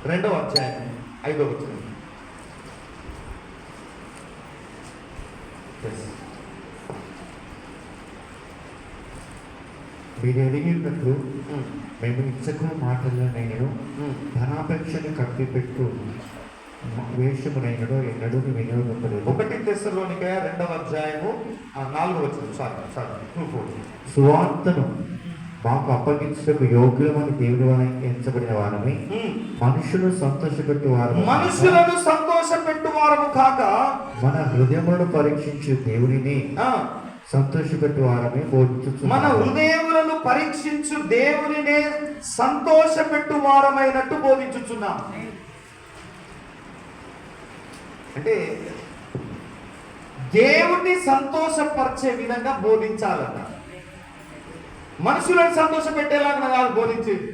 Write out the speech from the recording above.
2వ అధ్యాయం 5వ వచనం. మీరు ఎరిగినట్లు మేము ఇచ్చకు మాటల్లో నేను ధనాపేక్షను కప్పిపెట్టు వేషమునైనడో ఎన్నడూ వినియోగింపలేదు. 1 తెస్సలోనిక 2వ అధ్యాయము 4వ వచనం. సువార్తను మాకు అప్పగించకు యోగ్యమని దేవుని ఎంచబడిన వారమే మనుషులను సంతోషపెట్టు వారము కాక మన హృదయములను పరీక్షించు దేవునిని సంతోషపెట్టు వారమే బోధించు. మన హృదయములను పరీక్షించు దేవునినే సంతోషపెట్టు వారమైనట్టు బోధించుచున్నాం. అంటే దేవుణ్ణి సంతోషపరిచే విధంగా బోధించాలన్న, మనుషులను సంతోషపెట్టేలాగా కాదు బోధించేది.